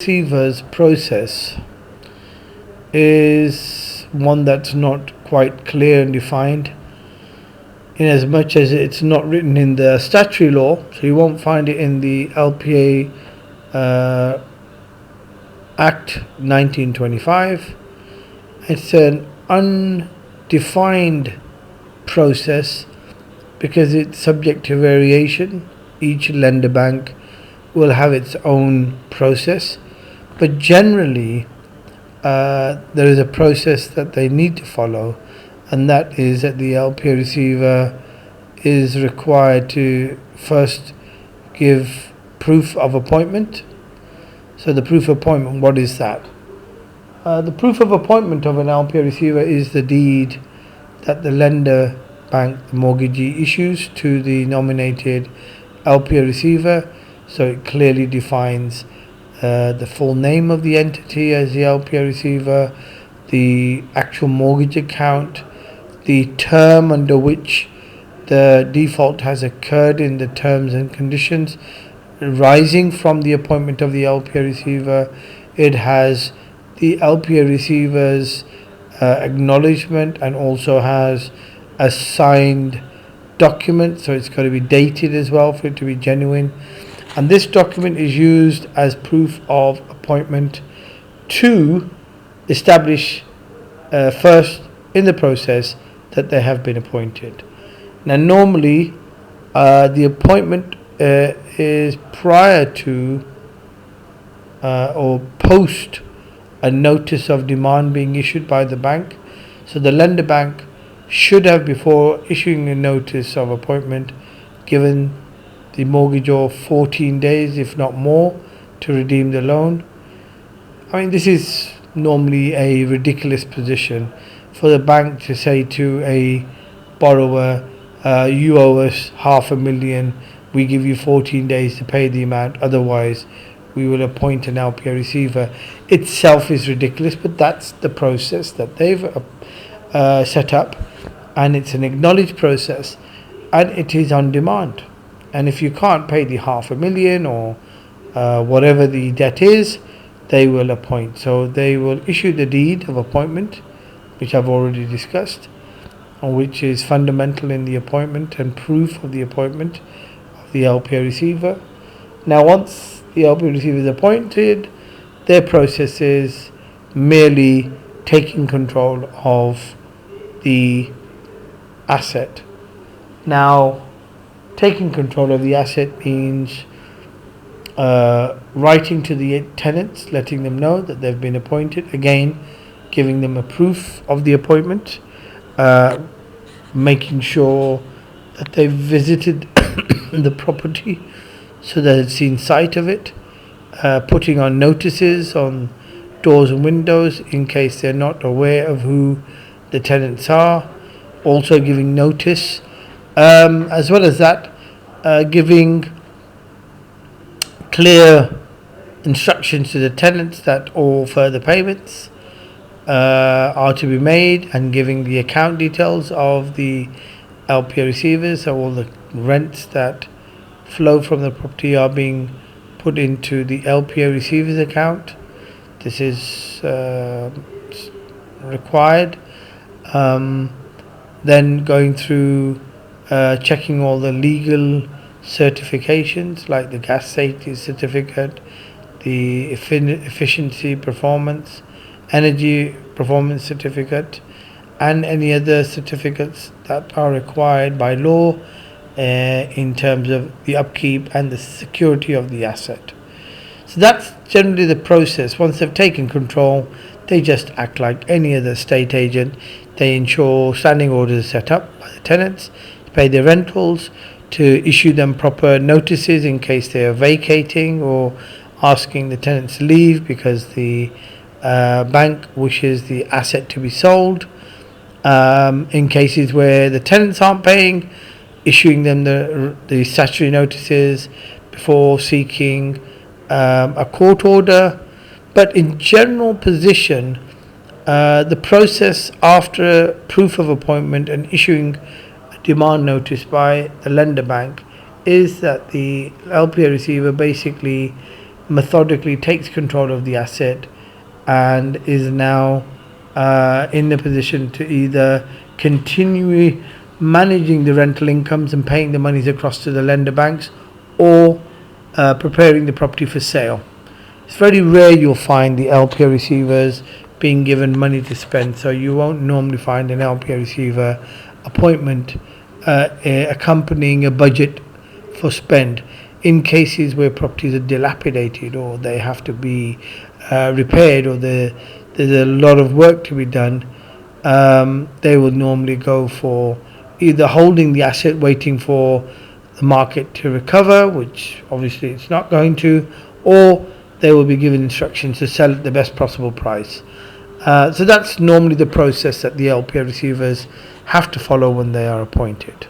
receiver's process is one that's not quite clear and defined, in as much as it's not written in the statutory law, so you won't find it in the LPA Act 1925. It's an undefined process because it's subject to variation. Each lender bank will have its own process, but generally there is a process that they need to follow, and that is that the LPA receiver is required to first give proof of appointment. So the proof of appointment, what is that? The proof of appointment of an LPA receiver is the deed that the lender bank, the mortgagee, issues to the nominated LPA receiver. So it clearly defines the full name of the entity as the LPA receiver, the actual mortgage account, the term under which the default has occurred in the terms and conditions rising from the appointment of the LPA receiver. It has the LPA receiver's acknowledgement, and also has a signed document, so it's got to be dated as well for it to be genuine. And this document is used as proof of appointment to establish first in the process that they have been appointed. Now, normally the appointment is prior to or post a notice of demand being issued by the bank. So the lender bank should have, before issuing a notice of appointment, given the mortgagor 14 days, if not more, to redeem the loan. I mean, this is normally a ridiculous position for the bank to say to a borrower, you owe us $500,000, we give you 14 days to pay the amount, otherwise we will appoint an LPA receiver. Itself is ridiculous, but that's the process that they've set up, and it's an acknowledged process, and it is on demand. And if you can't pay the $500,000 or whatever the debt is, they will appoint. So they will issue the deed of appointment, which I've already discussed, which is fundamental in the appointment and proof of the appointment of the LPA receiver. Now, once the LPA receiver is appointed, their process is merely taking control of the asset. Now, taking control of the asset means writing to the tenants, letting them know that they've been appointed, again giving them a proof of the appointment, making sure that they've visited the property so that they've seen sight of it, putting on notices on doors and windows in case they're not aware of who the tenants are, also giving notice, as well as that, giving clear instructions to the tenants that all further payments are to be made, and giving the account details of the LPA receivers, so all the rents that flow from the property are being put into the LPA receiver's account. This is required. Then going through checking all the legal certifications like the gas safety certificate, the efficiency performance, energy performance certificate, and any other certificates that are required by law in terms of the upkeep and the security of the asset. So that's generally the process. Once they've taken control, they just act like any other estate agent. They ensure standing orders are set up by the tenants to pay their rentals, to issue them proper notices in case they are vacating or asking the tenants to leave because the bank wishes the asset to be sold. In cases where the tenants aren't paying, issuing them the statutory notices before seeking a court order. But in general position, the process after proof of appointment and issuing a demand notice by the lender bank is that the LPA receiver basically methodically takes control of the asset and is now in the position to either continue managing the rental incomes and paying the monies across to the lender banks, or preparing the property for sale. It's very rare you'll find the LPA receivers being given money to spend, so you won't normally find an LPA receiver appointment accompanying a budget for spend. In cases where properties are dilapidated or they have to be repaired, or there's a lot of work to be done, they will normally go for either holding the asset waiting for the market to recover, which obviously it's not going to, or they will be given instructions to sell at the best possible price. So that's normally the process that the LPA receivers have to follow when they are appointed.